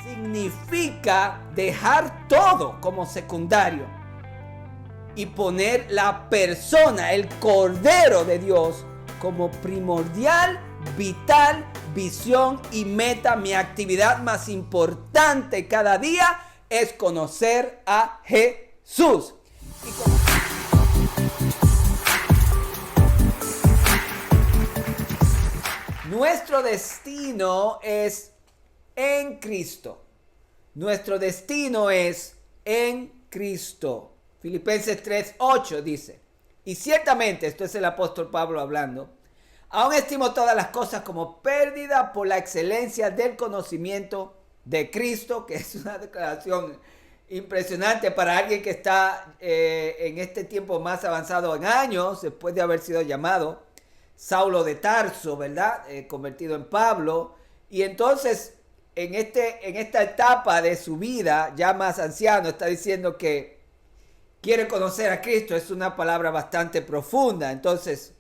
significa dejar todo como secundario y poner la persona, el Cordero de Dios, como primordial, vital, visión y meta. Mi actividad más importante cada día es conocer a Jesús. Nuestro destino es en Cristo. Nuestro destino es en Cristo. Filipenses 3:8 dice: y ciertamente, esto es el apóstol Pablo hablando, aún estimo todas las cosas como pérdida por la excelencia del conocimiento de Cristo, que es una declaración impresionante para alguien que está en este tiempo más avanzado en años, después de haber sido llamado Saulo de Tarso, ¿verdad? Convertido en Pablo. Y entonces, en esta etapa de su vida, ya más anciano, está diciendo que quiere conocer a Cristo. Es una palabra bastante profunda. Entonces,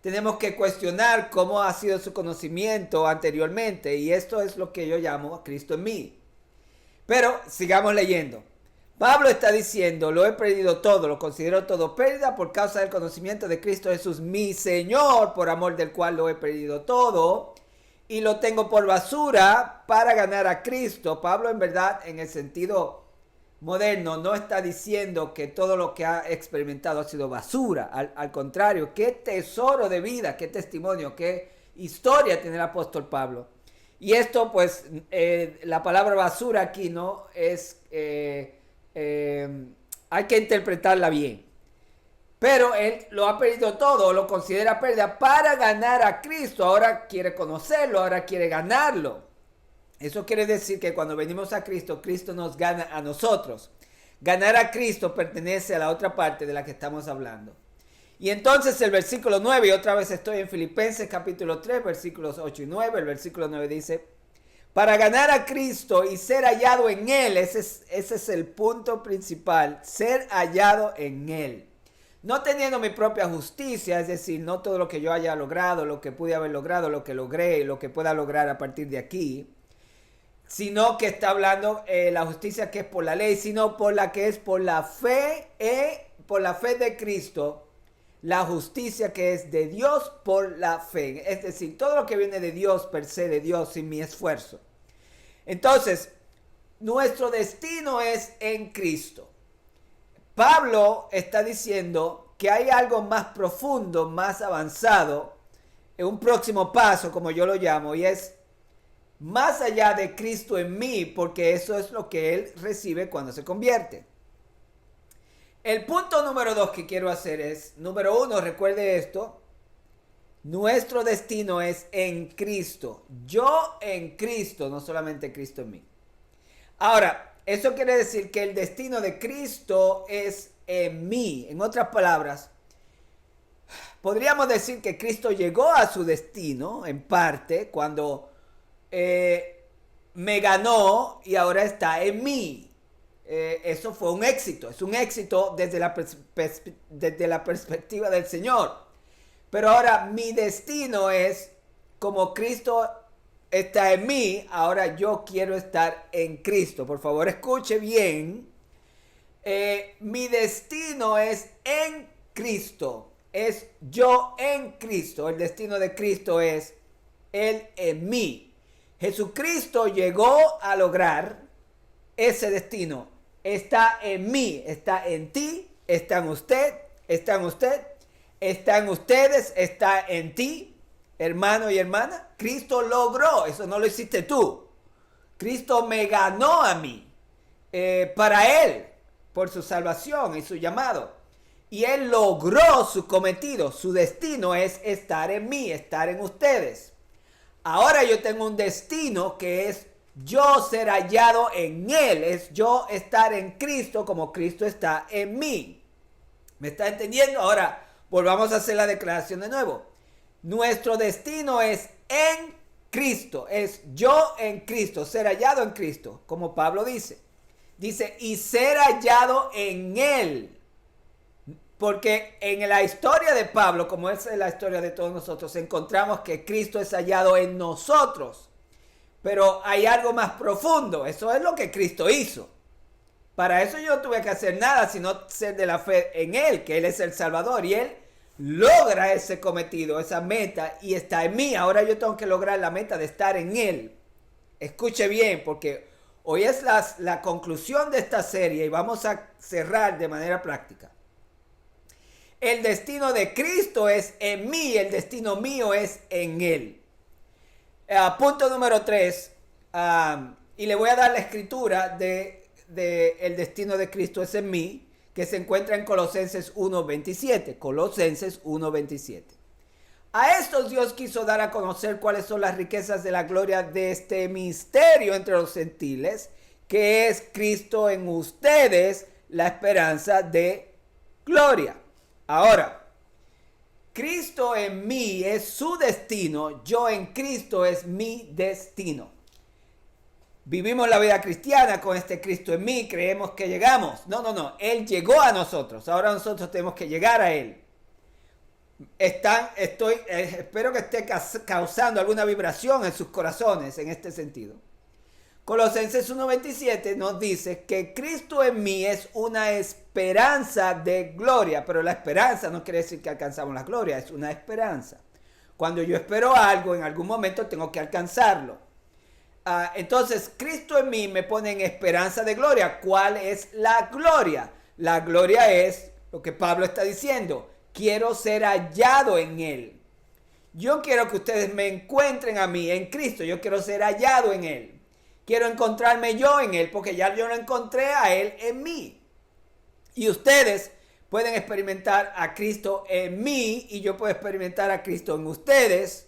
tenemos que cuestionar cómo ha sido su conocimiento anteriormente. Y esto es lo que yo llamo a Cristo en mí. Pero sigamos leyendo. Pablo está diciendo: lo he perdido todo, lo considero todo pérdida por causa del conocimiento de Cristo Jesús, mi Señor, por amor del cual lo he perdido todo, y lo tengo por basura para ganar a Cristo. Pablo, en verdad, en el sentido moderno, no está diciendo que todo lo que ha experimentado ha sido basura. Al contrario, qué tesoro de vida, qué testimonio, qué historia tiene el apóstol Pablo. Y esto, pues, la palabra basura aquí no es... hay que interpretarla bien. Pero él lo ha perdido todo, lo considera pérdida para ganar a Cristo. Ahora quiere conocerlo, ahora quiere ganarlo. Eso quiere decir que cuando venimos a Cristo, Cristo nos gana a nosotros. Ganar a Cristo pertenece a la otra parte de la que estamos hablando. Y entonces el versículo 9, y otra vez estoy en Filipenses capítulo 3, versículos 8 y 9. El versículo 9 dice: para ganar a Cristo y ser hallado en Él. Ese es el punto principal, ser hallado en Él. No teniendo mi propia justicia, es decir, no todo lo que yo haya logrado, lo que pude haber logrado, lo que logré, lo que pueda lograr a partir de aquí, sino que está hablando la justicia que es por la ley, sino por la que es por la fe de Cristo, la justicia que es de Dios por la fe. Es decir, todo lo que viene de Dios, per se de Dios, sin mi esfuerzo. Entonces, nuestro destino es en Cristo. Pablo está diciendo que hay algo más profundo, más avanzado, en un próximo paso, como yo lo llamo, y es más allá de Cristo en mí, porque eso es lo que él recibe cuando se convierte. El punto número 2 que quiero hacer es, número 1, recuerde esto: nuestro destino es en Cristo. Yo en Cristo, no solamente Cristo en mí. Ahora, eso quiere decir que el destino de Cristo es en mí. En otras palabras, podríamos decir que Cristo llegó a su destino, en parte, cuando me ganó y ahora está en mí. Eso fue un éxito. Es un éxito desde la perspectiva del Señor. Pero ahora mi destino es, como Cristo está en mí, ahora yo quiero estar en Cristo. Por favor, escuche bien. Mi destino es en Cristo. Es yo en Cristo. El destino de Cristo es Él en mí. Jesucristo llegó a lograr ese destino. Está en mí, está en ti, está en usted, está en usted, está en ustedes, está en ti, hermano y hermana. Cristo logró, eso no lo hiciste tú. Cristo me ganó a mí, para Él, por su salvación y su llamado. Y Él logró su cometido, su destino es estar en mí, estar en ustedes. Ahora yo tengo un destino que es yo ser hallado en Él, es yo estar en Cristo como Cristo está en mí. ¿Me está entendiendo? Ahora volvamos a hacer la declaración de nuevo. Nuestro destino es en Cristo, es yo en Cristo, ser hallado en Cristo, como Pablo dice. Dice, y ser hallado en Él. Porque en la historia de Pablo, como es la historia de todos nosotros, encontramos que Cristo es hallado en nosotros. Pero hay algo más profundo. Eso es lo que Cristo hizo. Para eso yo no tuve que hacer nada, sino ser de la fe en Él, que Él es el Salvador. Y Él logra ese cometido, esa meta, y está en mí. Ahora yo tengo que lograr la meta de estar en Él. Escuche bien, porque hoy es la conclusión de esta serie y vamos a cerrar de manera práctica. El destino de Cristo es en mí, el destino mío es en Él. Punto número 3, y le voy a dar la escritura de el destino de Cristo es en mí, que se encuentra en Colosenses 1:27. Colosenses 1:27. A estos Dios quiso dar a conocer cuáles son las riquezas de la gloria de este misterio entre los gentiles, que es Cristo en ustedes, la esperanza de gloria. Ahora, Cristo en mí es su destino, yo en Cristo es mi destino. Vivimos la vida cristiana con este Cristo en mí, creemos que llegamos. No, Él llegó a nosotros, ahora nosotros tenemos que llegar a Él. Espero que esté causando alguna vibración en sus corazones en este sentido. Colosenses 1:27 nos dice que Cristo en mí es una esperanza de gloria, pero la esperanza no quiere decir que alcanzamos la gloria, es una esperanza. Cuando yo espero algo, en algún momento tengo que alcanzarlo. Entonces, Cristo en mí me pone en esperanza de gloria. ¿Cuál es la gloria? La gloria es lo que Pablo está diciendo. Quiero ser hallado en Él. Yo quiero que ustedes me encuentren a mí en Cristo. Yo quiero ser hallado en Él. Quiero encontrarme yo en Él porque ya yo lo encontré a Él en mí. Y ustedes pueden experimentar a Cristo en mí y yo puedo experimentar a Cristo en ustedes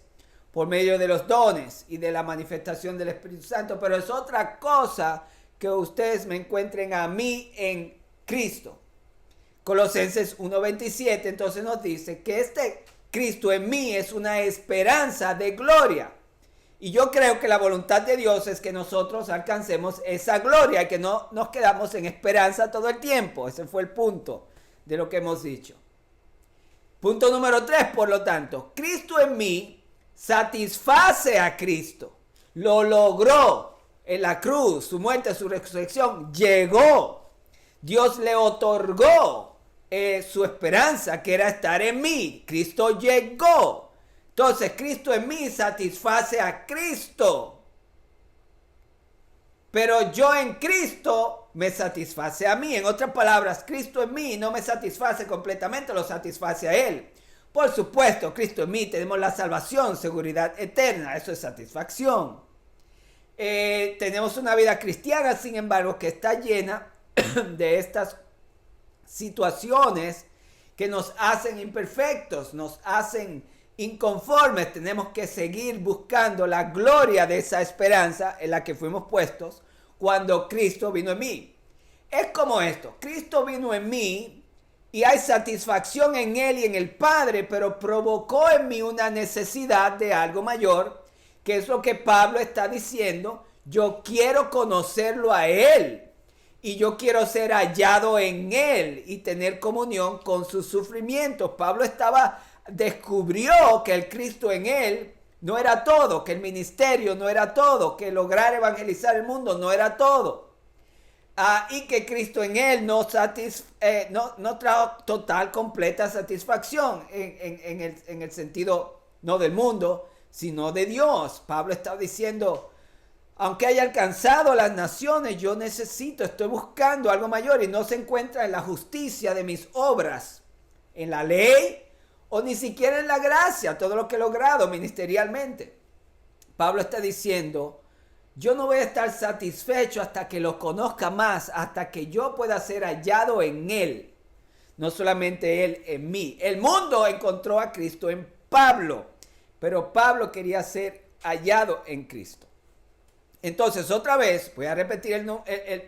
por medio de los dones y de la manifestación del Espíritu Santo. Pero es otra cosa que ustedes me encuentren a mí en Cristo. Colosenses 1:27 entonces nos dice que este Cristo en mí es una esperanza de gloria. Y yo creo que la voluntad de Dios es que nosotros alcancemos esa gloria y que no nos quedamos en esperanza todo el tiempo. Ese fue el punto de lo que hemos dicho. Punto número 3, por lo tanto, Cristo en mí satisface a Cristo. Lo logró en la cruz, su muerte, su resurrección, llegó. Dios le otorgó su esperanza, que era estar en mí. Cristo llegó. Entonces, Cristo en mí satisface a Cristo. Pero yo en Cristo me satisface a mí. En otras palabras, Cristo en mí no me satisface completamente, lo satisface a Él. Por supuesto, Cristo en mí tenemos la salvación, seguridad eterna. Eso es satisfacción. Tenemos una vida cristiana, sin embargo, que está llena de estas situaciones que nos hacen imperfectos, nos hacen inconformes. Tenemos que seguir buscando la gloria de esa esperanza en la que fuimos puestos cuando Cristo vino en mí. Es como esto: Cristo vino en mí y hay satisfacción en Él y en el Padre, pero provocó en mí una necesidad de algo mayor, que es lo que Pablo está diciendo. Yo quiero conocerlo a Él. Y yo quiero ser hallado en Él y tener comunión con sus sufrimientos. Pablo descubrió que el Cristo en Él no era todo, que el ministerio no era todo, que lograr evangelizar el mundo no era todo. Y que Cristo en Él no trajo total, completa satisfacción en el sentido no del mundo, sino de Dios. Pablo está diciendo: aunque haya alcanzado las naciones, yo estoy buscando algo mayor y no se encuentra en la justicia de mis obras, en la ley o ni siquiera en la gracia, todo lo que he logrado ministerialmente. Pablo está diciendo: yo no voy a estar satisfecho hasta que lo conozca más, hasta que yo pueda ser hallado en Él. No solamente Él en mí. El mundo encontró a Cristo en Pablo, pero Pablo quería ser hallado en Cristo. Entonces, otra vez, voy a repetir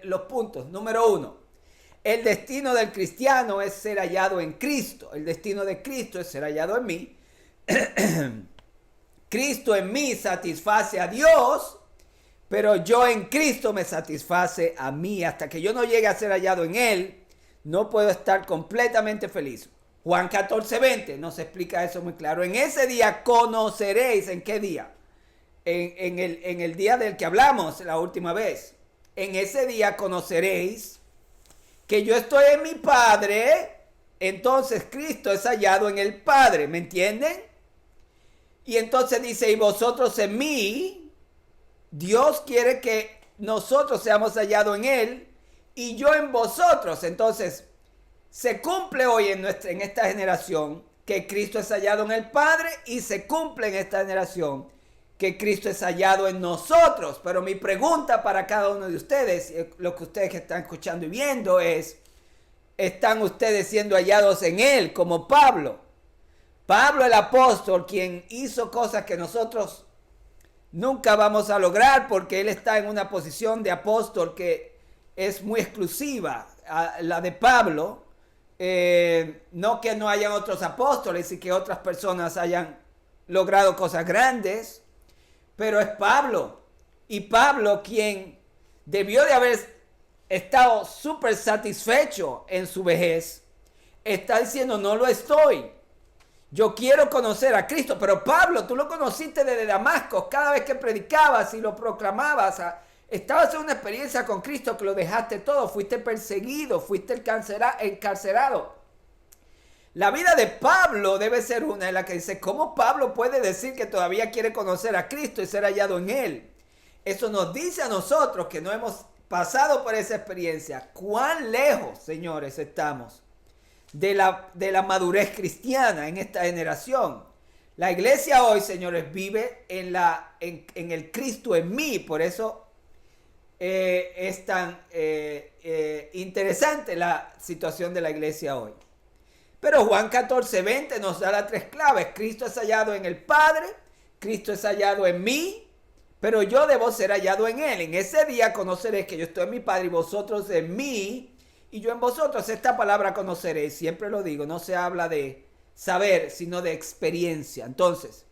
los puntos. Número 1, el destino del cristiano es ser hallado en Cristo. El destino de Cristo es ser hallado en mí. Cristo en mí satisface a Dios, pero yo en Cristo me satisface a mí. Hasta que yo no llegue a ser hallado en Él, no puedo estar completamente feliz. Juan 14:20 nos explica eso muy claro. En ese día conoceréis. ¿En qué día? en el día del que hablamos la última vez. En ese día conoceréis que yo estoy en mi Padre, entonces Cristo es hallado en el Padre, ¿me entienden? Y entonces dice, y vosotros en mí, Dios quiere que nosotros seamos hallados en Él y yo en vosotros. Entonces, se cumple hoy en esta generación que Cristo es hallado en el Padre y se cumple en esta generación que Cristo es hallado en nosotros. Pero mi pregunta para cada uno de ustedes, lo que ustedes están escuchando y viendo es, ¿están ustedes siendo hallados en Él como Pablo? Pablo el apóstol, quien hizo cosas que nosotros nunca vamos a lograr porque él está en una posición de apóstol que es muy exclusiva a la de Pablo. No que no hayan otros apóstoles y que otras personas hayan logrado cosas grandes, pero es Pablo. Y Pablo, quien debió de haber estado súper satisfecho en su vejez, está diciendo, no lo estoy. Yo quiero conocer a Cristo. Pero Pablo, tú lo conociste desde Damasco. Cada vez que predicabas y lo proclamabas, estabas en una experiencia con Cristo que lo dejaste todo. Fuiste perseguido, fuiste encarcelado. La vida de Pablo debe ser una en la que dice, ¿cómo Pablo puede decir que todavía quiere conocer a Cristo y ser hallado en Él? Eso nos dice a nosotros que no hemos pasado por esa experiencia. ¿Cuán lejos, señores, estamos de la madurez cristiana en esta generación? La iglesia hoy, señores, vive en el Cristo en mí. Por eso es tan interesante la situación de la iglesia hoy. Pero Juan 14:20 nos da las tres claves. Cristo es hallado en el Padre, Cristo es hallado en mí, pero yo debo ser hallado en Él. En ese día conoceréis que yo estoy en mi Padre y vosotros en mí, y yo en vosotros. Esta palabra conoceréis, siempre lo digo, no se habla de saber, sino de experiencia. Entonces,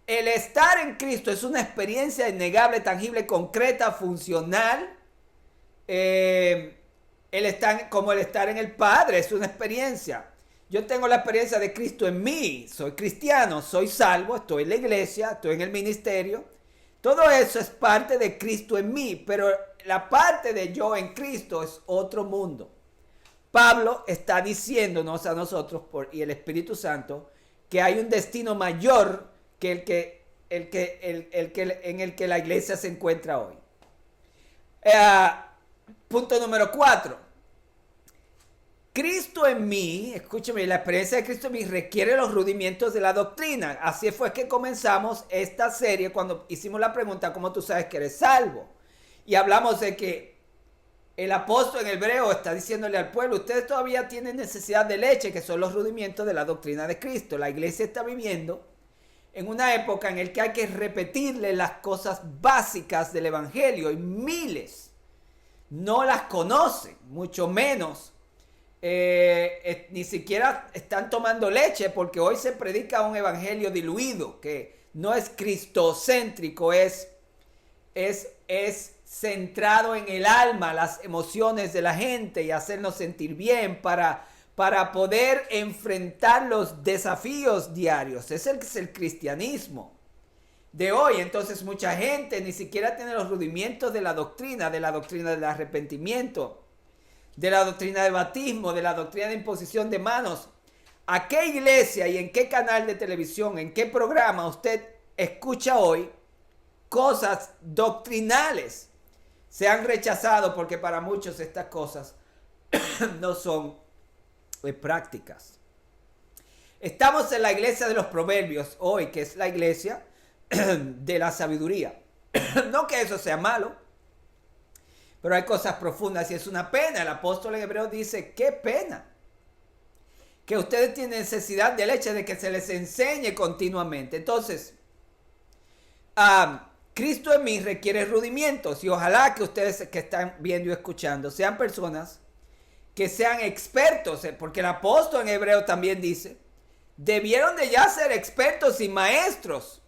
el estar en Cristo es una experiencia innegable, tangible, concreta, funcional. Como el estar en el Padre es una experiencia. Yo tengo la experiencia de Cristo en mí. Soy cristiano, soy salvo, estoy en la iglesia, estoy en el ministerio. Todo eso es parte de Cristo en mí, pero la parte de yo en Cristo es otro mundo. Pablo está diciéndonos a nosotros y el Espíritu Santo que hay un destino mayor que en el que la iglesia se encuentra hoy. Punto número 4. Cristo en mí, escúchame, la experiencia de Cristo en mí requiere los rudimientos de la doctrina. Así fue que comenzamos esta serie cuando hicimos la pregunta, ¿cómo tú sabes que eres salvo? Y hablamos de que el apóstol en hebreo está diciéndole al pueblo, ustedes todavía tienen necesidad de leche, que son los rudimientos de la doctrina de Cristo. La iglesia está viviendo en una época en la que hay que repetirle las cosas básicas del evangelio y miles no las conocen, mucho menos ni siquiera están tomando leche, porque hoy se predica un evangelio diluido que no es cristocéntrico, es centrado en el alma, las emociones de la gente y hacernos sentir bien para poder enfrentar los desafíos diarios. Ese es el cristianismo de hoy. Entonces mucha gente ni siquiera tiene los rudimentos de la doctrina del arrepentimiento, de la doctrina del bautismo, de la doctrina de imposición de manos. ¿A qué iglesia y en qué canal de televisión, en qué programa usted escucha hoy cosas doctrinales? Se han rechazado porque para muchos estas cosas no son prácticas. Estamos en la iglesia de los proverbios hoy, que es la iglesia de la sabiduría. No que eso sea malo, pero hay cosas profundas y es una pena. El apóstol en hebreo dice, qué pena que ustedes tienen necesidad de leche, de que se les enseñe continuamente. Entonces, Cristo en mí requiere rudimientos y ojalá que ustedes que están viendo y escuchando sean personas que sean expertos, porque el apóstol en hebreo también dice, debieron de ya ser expertos y maestros.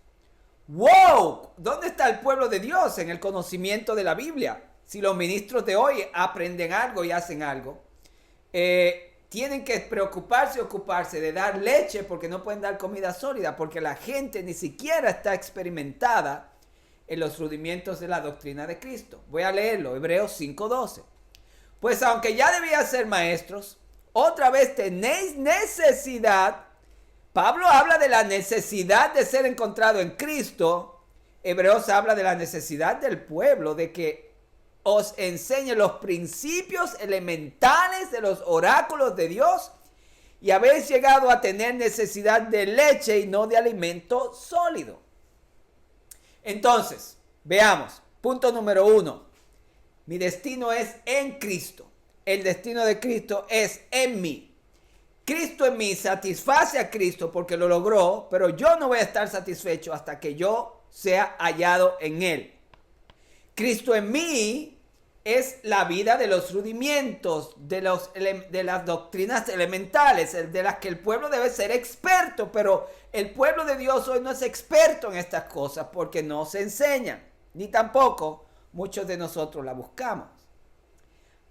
¡Wow! ¿Dónde está el pueblo de Dios en el conocimiento de la Biblia? Si los ministros de hoy aprenden algo y hacen algo, tienen que preocuparse y ocuparse de dar leche porque no pueden dar comida sólida, porque la gente ni siquiera está experimentada en los rudimientos de la doctrina de Cristo. Voy a leerlo, Hebreos 5:12. Pues aunque ya debíais ser maestros, otra vez tenéis necesidad. Pablo habla de la necesidad de ser encontrado en Cristo. Hebreos habla de la necesidad del pueblo de que os enseñe los principios elementales de los oráculos de Dios, y habéis llegado a tener necesidad de leche y no de alimento sólido. Entonces, veamos, punto número 1. Mi destino es en Cristo. El destino de Cristo es en mí. Cristo en mí satisface a Cristo porque lo logró, pero yo no voy a estar satisfecho hasta que yo sea hallado en Él. Cristo en mí es la vida de los rudimientos, de las doctrinas elementales, de las que el pueblo debe ser experto, pero el pueblo de Dios hoy no es experto en estas cosas porque no se enseñan, ni tampoco muchos de nosotros la buscamos.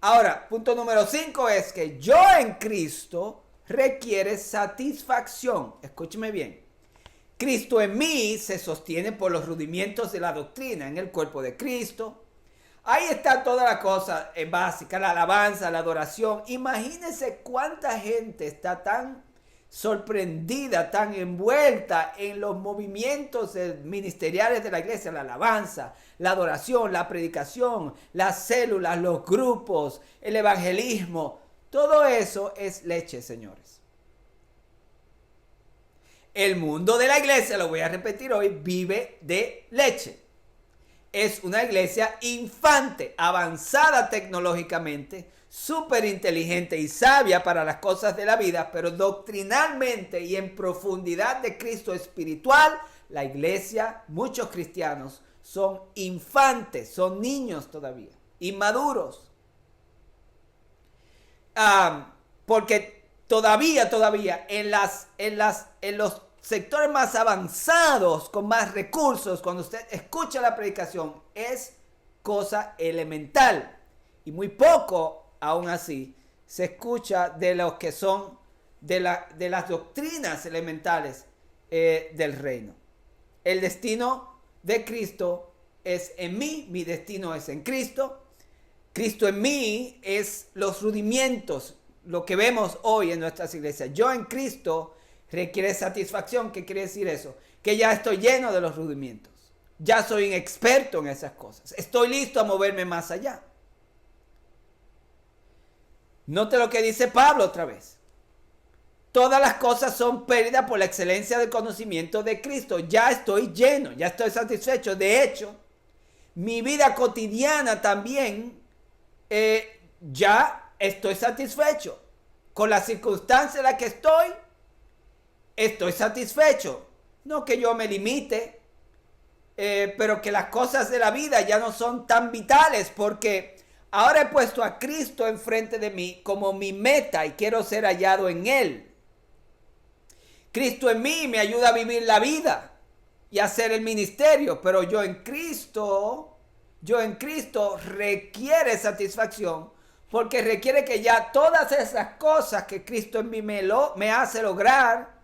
Ahora, punto número 5 es que yo en Cristo requiere satisfacción. Escúcheme bien. Cristo en mí se sostiene por los rudimientos de la doctrina en el cuerpo de Cristo. Ahí está toda la cosa básica, la alabanza, la adoración. Imagínense cuánta gente está tan sorprendida, tan envuelta en los movimientos ministeriales de la iglesia, la alabanza, la adoración, la predicación, las células, los grupos, el evangelismo. Todo eso es leche, señores. El mundo de la iglesia, lo voy a repetir hoy, vive de leche. Es una iglesia infante, avanzada tecnológicamente, súper inteligente y sabia para las cosas de la vida, pero doctrinalmente y en profundidad de Cristo espiritual, la iglesia, muchos cristianos, son infantes, son niños todavía, inmaduros. Porque todavía en los sectores más avanzados, con más recursos, cuando usted escucha la predicación, es cosa elemental. Y muy poco, aún así, se escucha de los que son de las doctrinas elementales del reino. El destino de Cristo es en mí, mi destino es en Cristo. Cristo en mí es los rudimientos, lo que vemos hoy en nuestras iglesias. Yo en Cristo requiere satisfacción. ¿Qué quiere decir eso? Que ya estoy lleno de los rudimientos. Ya soy un experto en esas cosas. Estoy listo a moverme más allá. Note lo que dice Pablo otra vez. Todas las cosas son pérdida por la excelencia del conocimiento de Cristo. Ya estoy lleno, ya estoy satisfecho. De hecho, mi vida cotidiana también ya estoy satisfecho. Con la circunstancia en la que estoy satisfecho. No que yo me limite, pero que las cosas de la vida ya no son tan vitales porque ahora he puesto a Cristo enfrente de mí como mi meta y quiero ser hallado en Él. Cristo en mí me ayuda a vivir la vida y a hacer el ministerio, pero yo en Cristo requiere satisfacción porque requiere que ya todas esas cosas que Cristo en mí me hace lograr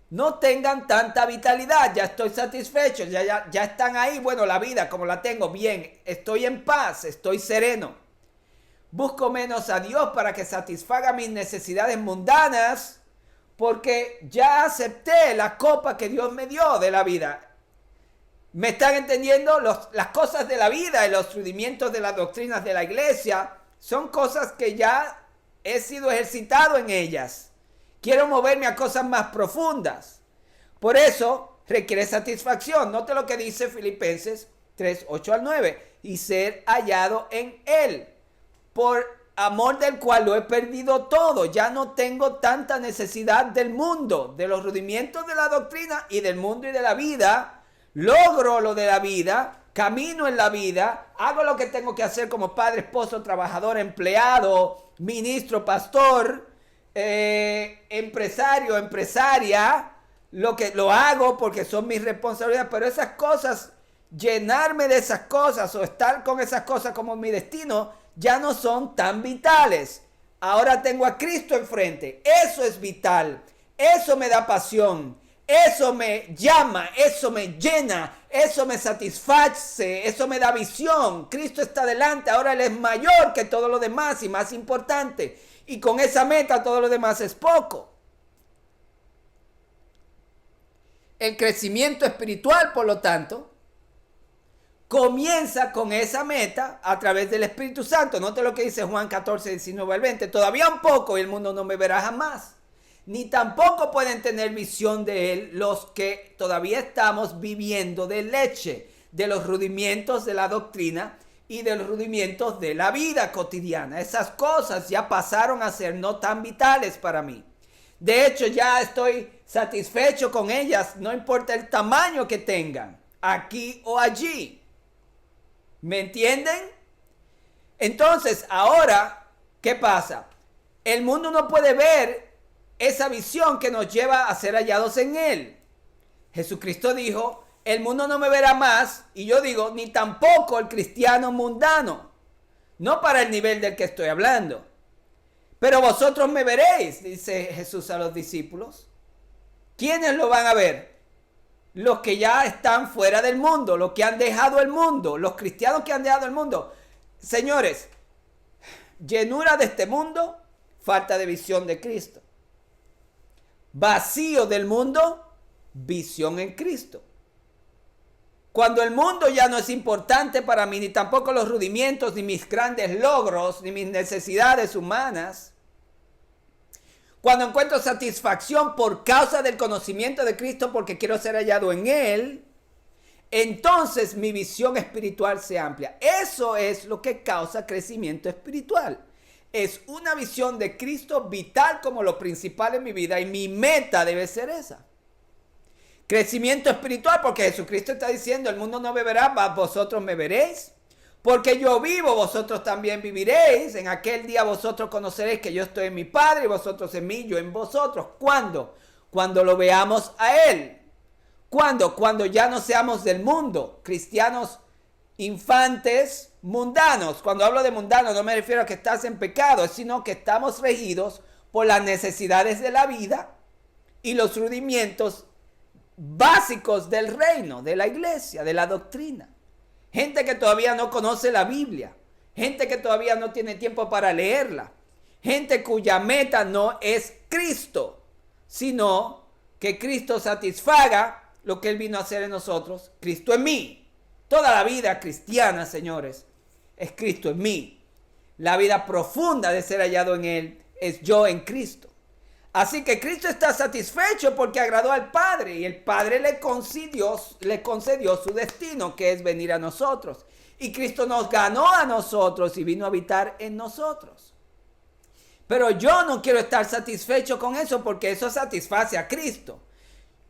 no tengan tanta vitalidad. Ya estoy satisfecho, ya están ahí. Bueno, la vida como la tengo bien, estoy en paz, estoy sereno. Busco menos a Dios para que satisfaga mis necesidades mundanas porque ya acepté la copa que Dios me dio de la vida. ¿Me están entendiendo? Las cosas de la vida y los rudimientos de las doctrinas de la iglesia son cosas que ya he sido ejercitado en ellas. Quiero moverme a cosas más profundas. Por eso requiere satisfacción. Note lo que dice Filipenses 3, 8 al 9. Y ser hallado en Él, por amor del cual lo he perdido todo. Ya no tengo tanta necesidad del mundo, de los rudimientos de la doctrina y del mundo y de la vida. Logro lo de la vida, camino en la vida, hago lo que tengo que hacer como padre, esposo, trabajador, empleado, ministro, pastor, empresario, empresaria. Lo hago porque son mis responsabilidades, pero esas cosas, llenarme de esas cosas o estar con esas cosas como mi destino, ya no son tan vitales. ahora tengo a Cristo enfrente. Eso es vital, eso me da pasión, eso me llama, eso me llena, eso me satisface, eso me da visión. Cristo está delante, ahora Él es mayor que todo lo demás y más importante. Y con esa meta todo lo demás es poco. El crecimiento espiritual, por lo tanto, comienza con esa meta a través del Espíritu Santo. Note lo que dice Juan 14, 19 al 20. Todavía un poco y el mundo no me verá jamás. Ni tampoco pueden tener visión de Él los que todavía estamos viviendo de leche, de los rudimientos de la doctrina y de los rudimientos de la vida cotidiana. Esas cosas ya pasaron a ser no tan vitales para mí. De hecho, ya estoy satisfecho con ellas, no importa el tamaño que tengan, aquí o allí. ¿Me entienden? Entonces, ahora, ¿qué pasa? El mundo no puede ver esa visión que nos lleva a ser hallados en Él. Jesucristo dijo, el mundo no me verá más, y yo digo, ni tampoco el cristiano mundano. No para el nivel del que estoy hablando. Pero vosotros me veréis, dice Jesús a los discípulos. ¿Quiénes lo van a ver? Los que ya están fuera del mundo, los que han dejado el mundo, los cristianos que han dejado el mundo. Señores, llenura de este mundo, falta de visión de Cristo. Vacío del mundo, visión en Cristo. Cuando el mundo ya no es importante para mí, ni tampoco los rudimientos, ni mis grandes logros, ni mis necesidades humanas. Cuando encuentro satisfacción por causa del conocimiento de Cristo, porque quiero ser hallado en Él, entonces mi visión espiritual se amplia. Eso es lo que causa crecimiento espiritual. Es una visión de Cristo vital como lo principal en mi vida y mi meta debe ser esa. Crecimiento espiritual porque Jesucristo está diciendo, el mundo no me verá, mas vosotros me veréis. Porque yo vivo, vosotros también viviréis. En aquel día vosotros conoceréis que yo estoy en mi Padre y vosotros en mí, yo en vosotros. ¿Cuándo? Cuando lo veamos a Él. ¿Cuándo? Cuando ya no seamos del mundo, cristianos infantes mundanos. Cuando hablo de mundanos no me refiero a que estás en pecado, sino que estamos regidos por las necesidades de la vida y los rudimientos básicos del reino, de la iglesia, de la doctrina. Gente que todavía no conoce la Biblia, gente que todavía no tiene tiempo para leerla, gente cuya meta no es Cristo, sino que Cristo satisfaga lo que Él vino a hacer en nosotros, Cristo en mí. Toda la vida cristiana, señores, es Cristo en mí. La vida profunda de ser hallado en Él es yo en Cristo. Así que Cristo está satisfecho porque agradó al Padre y el Padre le concedió su destino, que es venir a nosotros. Y Cristo nos ganó a nosotros y vino a habitar en nosotros. Pero yo no quiero estar satisfecho con eso porque eso satisface a Cristo.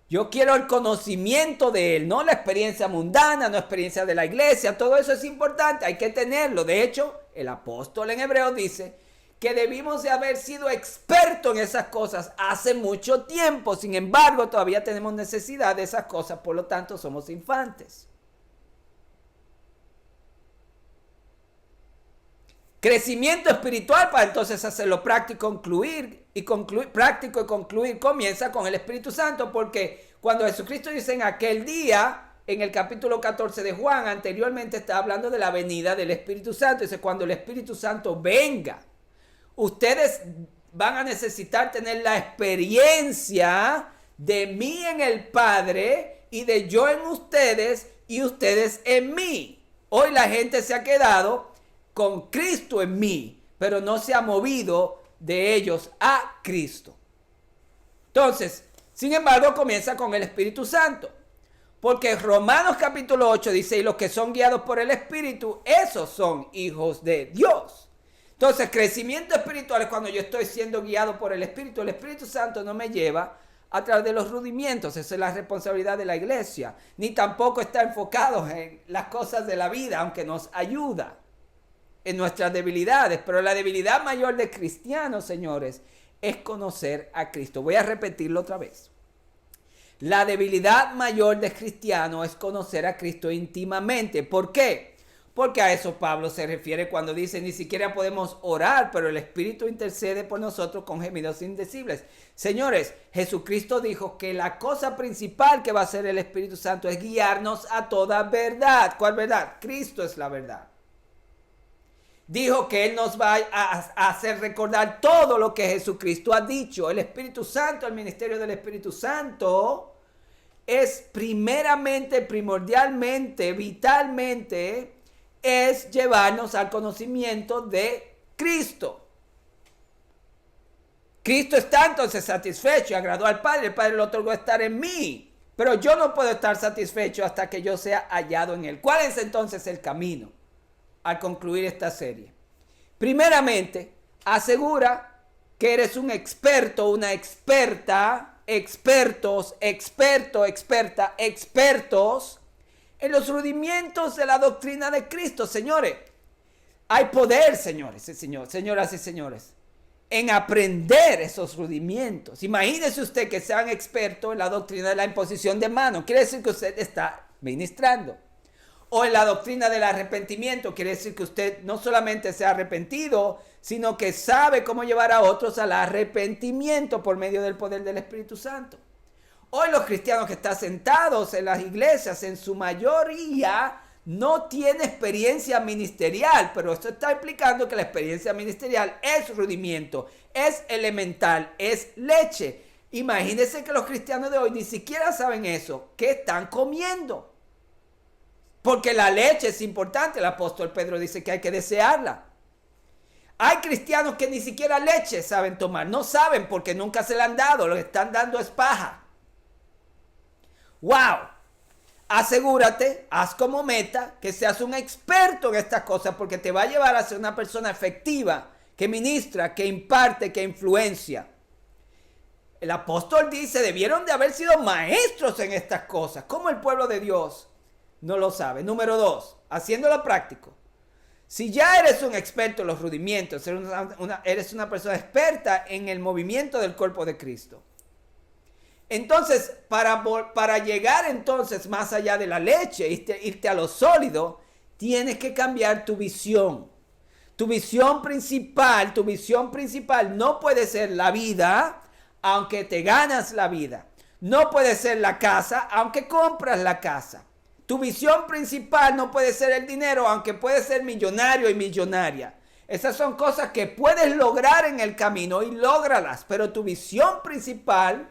Yo quiero el conocimiento de Él, no la experiencia mundana, no la experiencia de la iglesia. Todo eso es importante, hay que tenerlo. De hecho, el apóstol en Hebreos dice que debimos de haber sido expertos en esas cosas hace mucho tiempo. Sin embargo, todavía tenemos necesidad de esas cosas, por lo tanto somos infantes. Crecimiento espiritual para entonces hacerlo práctico y concluir comienza con el Espíritu Santo, porque cuando Jesucristo dice en aquel día, en el capítulo 14 de Juan, anteriormente estaba hablando de la venida del Espíritu Santo. Dice, cuando el Espíritu Santo venga, ustedes van a necesitar tener la experiencia de mí en el Padre y de yo en ustedes y ustedes en mí. Hoy la gente se ha quedado con Cristo en mí, pero no se ha movido de ellos a Cristo. Entonces, sin embargo, comienza con el Espíritu Santo. Porque Romanos capítulo 8 dice, y los que son guiados por el Espíritu, esos son hijos de Dios. Entonces, crecimiento espiritual es cuando yo estoy siendo guiado por el Espíritu. El Espíritu Santo no me lleva a través de los rudimientos. Esa es la responsabilidad de la iglesia. Ni tampoco está enfocado en las cosas de la vida, aunque nos ayuda en nuestras debilidades. Pero la debilidad mayor de cristianos, señores, es conocer a Cristo. Voy a repetirlo otra vez. La debilidad mayor de cristiano es conocer a Cristo íntimamente. ¿Por qué? Porque a eso Pablo se refiere cuando dice, ni siquiera podemos orar, pero el Espíritu intercede por nosotros con gemidos indecibles. Señores, Jesucristo dijo que la cosa principal que va a hacer el Espíritu Santo es guiarnos a toda verdad. ¿Cuál verdad? Cristo es la verdad. Dijo que Él nos va a hacer recordar todo lo que Jesucristo ha dicho. El Espíritu Santo, el ministerio del Espíritu Santo es primeramente, primordialmente, vitalmente, es llevarnos al conocimiento de Cristo. Cristo está entonces satisfecho y agradó al Padre. El Padre le otorgó estar en mí. Pero yo no puedo estar satisfecho hasta que yo sea hallado en Él. ¿Cuál es entonces el camino al concluir esta serie? Primeramente, asegura que eres un experto, una experta, expertos en los rudimientos de la doctrina de Cristo. Señores, hay poder, señoras y señores, en aprender esos rudimientos. Imagínese usted que sea un experto en la doctrina de la imposición de manos. Quiere decir que usted está ministrando. O en la doctrina del arrepentimiento. Quiere decir que usted no solamente se ha arrepentido, sino que sabe cómo llevar a otros al arrepentimiento por medio del poder del Espíritu Santo. Hoy los cristianos que están sentados en las iglesias, en su mayoría, no tienen experiencia ministerial, pero esto está implicando que la experiencia ministerial es rudimiento, es elemental, es leche. Imagínense que los cristianos de hoy ni siquiera saben eso, ¿qué están comiendo? Porque la leche es importante, el apóstol Pedro dice que hay que desearla. Hay cristianos que ni siquiera leche saben tomar, no saben porque nunca se la han dado, lo que están dando es paja. ¡Wow! Asegúrate, haz como meta que seas un experto en estas cosas porque te va a llevar a ser una persona efectiva, que ministra, que imparte, que influencia. El apóstol dice, debieron de haber sido maestros en estas cosas. ¿Cómo el pueblo de Dios no lo sabe? Número 2, haciéndolo práctico. Si ya eres un experto en los rudimientos, eres una persona experta en el movimiento del cuerpo de Cristo. Entonces, para llegar entonces más allá de la leche, irte a lo sólido, tienes que cambiar tu visión. Tu visión principal no puede ser la vida, aunque te ganas la vida. No puede ser la casa, aunque compras la casa. Tu visión principal no puede ser el dinero, aunque puedes ser millonario y millonaria. Esas son cosas que puedes lograr en el camino y lógralas, pero tu visión principal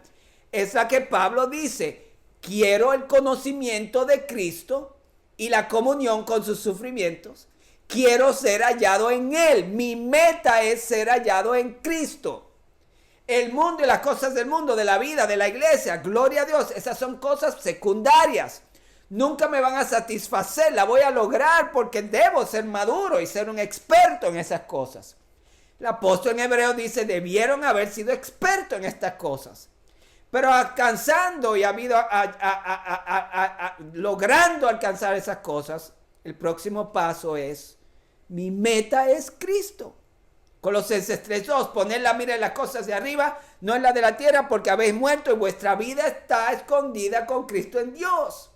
es la que Pablo dice, quiero el conocimiento de Cristo y la comunión con sus sufrimientos. Quiero ser hallado en Él. Mi meta es ser hallado en Cristo. El mundo y las cosas del mundo, de la vida, de la iglesia, gloria a Dios, esas son cosas secundarias. Nunca me van a satisfacer, la voy a lograr porque debo ser maduro y ser un experto en esas cosas. El apóstol en Hebreo dice, debieron haber sido expertos en estas cosas. Pero alcanzando y logrando alcanzar esas cosas, el próximo paso es, mi meta es Cristo. Colosenses 3:2, poner la mira en las cosas de arriba, no en la de la tierra, porque habéis muerto y vuestra vida está escondida con Cristo en Dios.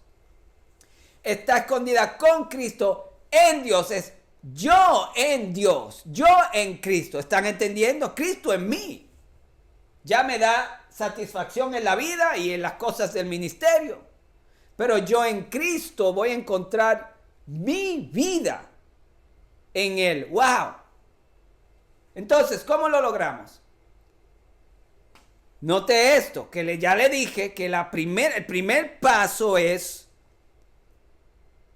Está escondida con Cristo en Dios, es yo en Dios, yo en Cristo. ¿Están entendiendo? Cristo en mí. Ya me da satisfacción en la vida y en las cosas del ministerio. Pero yo en Cristo voy a encontrar mi vida en Él. ¡Wow! Entonces, ¿cómo lo logramos? Note esto, que ya le dije que el primer paso es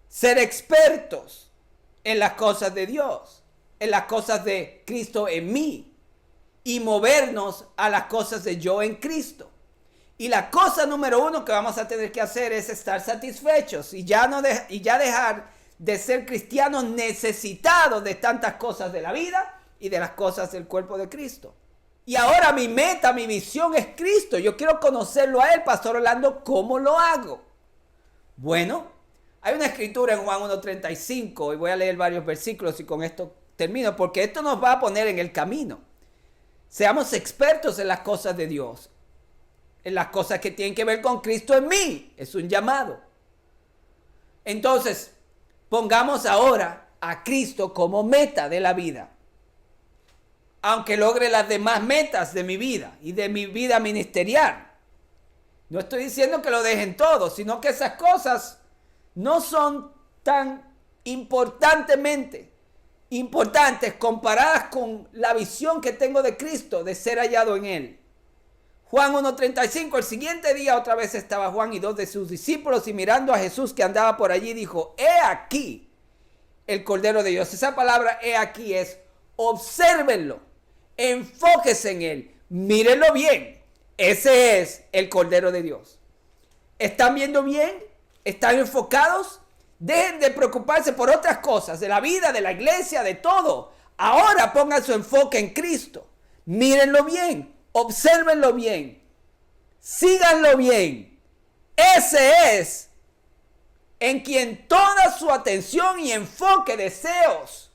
ser expertos en las cosas de Dios, en las cosas de Cristo en mí. Y movernos a las cosas de yo en Cristo. Y la cosa número 1 que vamos a tener que hacer es estar satisfechos y ya dejar de ser cristianos necesitados de tantas cosas de la vida y de las cosas del cuerpo de Cristo. Y ahora mi meta, mi visión es Cristo. Yo quiero conocerlo a Él, Pastor Orlando. ¿Cómo lo hago? Bueno, hay una escritura en Juan 1:35 y voy a leer varios versículos y con esto termino porque esto nos va a poner en el camino. Seamos expertos en las cosas de Dios, en las cosas que tienen que ver con Cristo en mí. Es un llamado. Entonces, Pongamos ahora a Cristo como meta de la vida. Aunque logre las demás metas de mi vida y de mi vida ministerial. No estoy diciendo que lo dejen todo, sino que esas cosas no son tan importantes comparadas con la visión que tengo de Cristo, de ser hallado en Él. Juan 1:35, el siguiente día otra vez estaba Juan y 2 de sus discípulos y mirando a Jesús que andaba por allí dijo, he aquí el Cordero de Dios. Esa palabra he aquí es obsérvenlo, enfóquese en Él, mírenlo bien. Ese es el Cordero de Dios. ¿Están viendo bien? ¿Están enfocados? Dejen de preocuparse por otras cosas, de la vida, de la iglesia, de todo. Ahora pongan su enfoque en Cristo. Mírenlo bien, obsérvenlo bien, síganlo bien. Ese es en quien toda su atención y enfoque, deseos,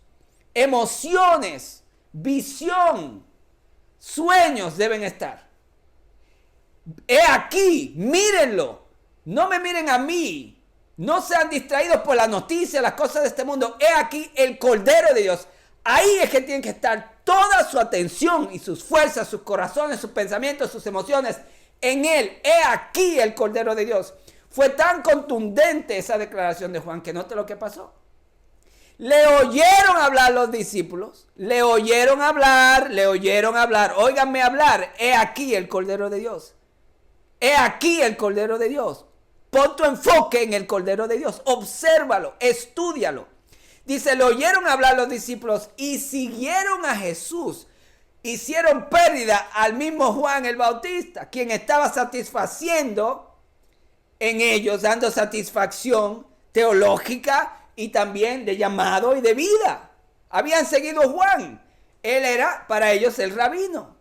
emociones, visión, sueños deben estar. He aquí, mírenlo. No me miren a mí. No sean distraídos por las noticias, las cosas de este mundo. He aquí el Cordero de Dios. Ahí es que tiene que estar toda su atención y sus fuerzas, sus corazones, sus pensamientos, sus emociones en Él. He aquí el Cordero de Dios. Fue tan contundente esa declaración de Juan que note lo que pasó. Le oyeron hablar los discípulos. Le oyeron hablar. Óiganme hablar. He aquí el Cordero de Dios. He aquí el Cordero de Dios. Pon tu enfoque en el Cordero de Dios. Obsérvalo, estúdialo. Dice, le oyeron hablar los discípulos y siguieron a Jesús. Hicieron pérdida al mismo Juan el Bautista, quien estaba satisfaciendo en ellos, dando satisfacción teológica y también de llamado y de vida. Habían seguido a Juan. Él era para ellos el rabino.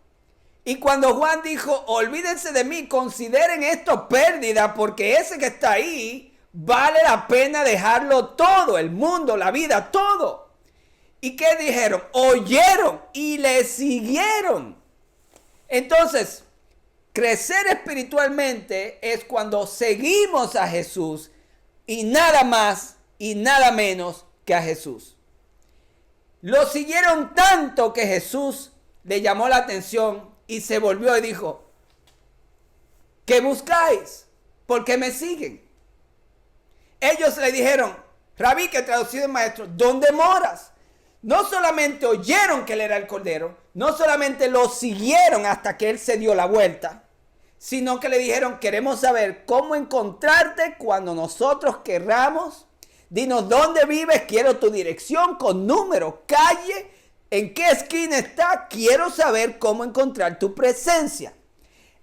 Y cuando Juan dijo, olvídense de mí, consideren esto pérdida, porque ese que está ahí vale la pena dejarlo todo, el mundo, la vida, todo. ¿Y qué dijeron? Oyeron y le siguieron. Entonces, crecer espiritualmente es cuando seguimos a Jesús y nada más y nada menos que a Jesús. Lo siguieron tanto que Jesús le llamó la atención y se volvió y dijo, ¿qué buscáis? ¿Por qué me siguen? Ellos le dijeron, Rabí, que traducido en maestro, ¿dónde moras? No solamente oyeron que él era el Cordero, no solamente lo siguieron hasta que él se dio la vuelta, sino que le dijeron, queremos saber cómo encontrarte cuando nosotros querramos. Dinos dónde vives, quiero tu dirección con número, calle, en qué esquina está, quiero saber cómo encontrar tu presencia.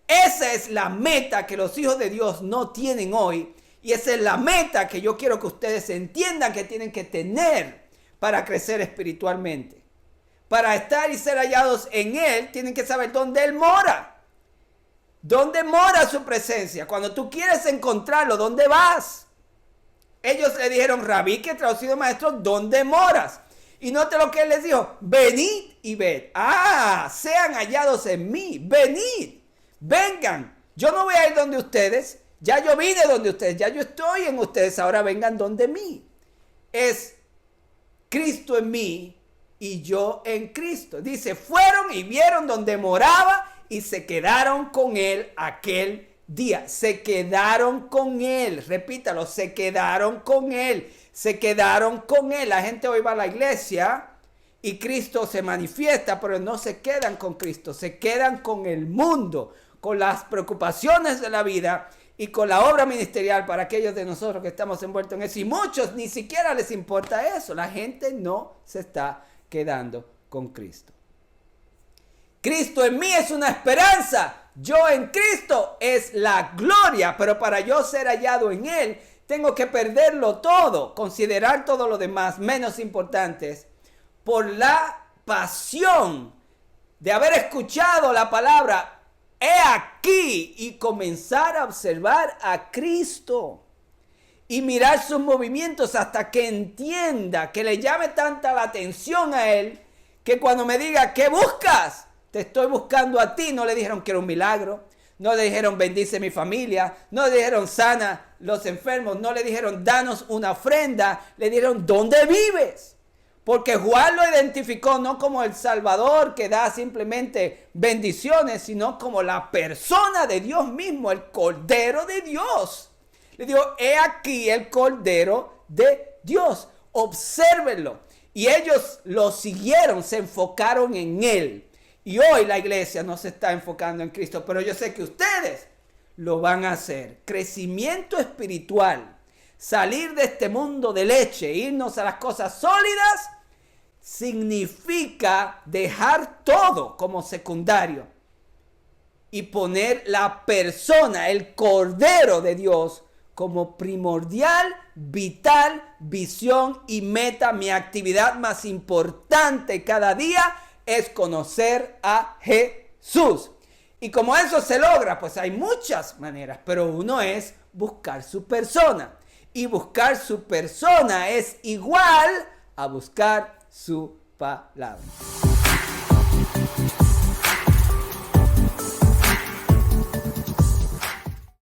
Esa es la meta que los hijos de Dios no tienen hoy. Y esa es la meta que yo quiero que ustedes entiendan que tienen que tener para crecer espiritualmente. Para estar y ser hallados en Él, tienen que saber dónde Él mora. ¿Dónde mora su presencia? Cuando tú quieres encontrarlo, ¿dónde vas? Ellos le dijeron, Rabí, que traducido maestro, ¿dónde moras? Y note lo que él les dijo, venid y ved. Sean hallados en mí, venid, vengan. Yo no voy a ir donde ustedes, ya yo vine donde ustedes, ya yo estoy en ustedes, ahora vengan donde mí. Es Cristo en mí y yo en Cristo. Dice, fueron y vieron donde moraba y se quedaron con él aquel día. Se quedaron con él, repítalo, se quedaron con él. Se quedaron con él. La gente hoy va a la iglesia y Cristo se manifiesta, pero no se quedan con Cristo. Se quedan con el mundo, con las preocupaciones de la vida y con la obra ministerial para aquellos de nosotros que estamos envueltos en eso. Y muchos ni siquiera les importa eso. La gente no se está quedando con Cristo. Cristo en mí es una esperanza. Yo en Cristo es la gloria. Pero para yo ser hallado en Él, tengo que perderlo todo, considerar todo lo demás menos importantes por la pasión de haber escuchado la palabra, he aquí, y comenzar a observar a Cristo y mirar sus movimientos hasta que entienda, que le llame tanta la atención a Él, que cuando me diga, ¿qué buscas? Te estoy buscando a ti. No le dijeron que era un milagro. no le dijeron bendice mi familia, no le dijeron sana los enfermos, no le dijeron danos una ofrenda, le dijeron ¿dónde vives? Porque Juan lo identificó no como el Salvador que da simplemente bendiciones, sino como la persona de Dios mismo, el Cordero de Dios. Le dijo, he aquí el Cordero de Dios, obsérvenlo. Y ellos lo siguieron, se enfocaron en él. Y hoy la iglesia no se está enfocando en Cristo, pero yo sé que ustedes lo van a hacer. Crecimiento espiritual, salir de este mundo de leche, irnos a las cosas sólidas, significa dejar todo como secundario y poner la persona, el Cordero de Dios, como primordial, vital, visión y meta. Mi actividad más importante cada día es conocer a Jesús. Y como eso se logra, pues hay muchas maneras, pero uno es buscar su persona. Y buscar su persona es igual a buscar su palabra.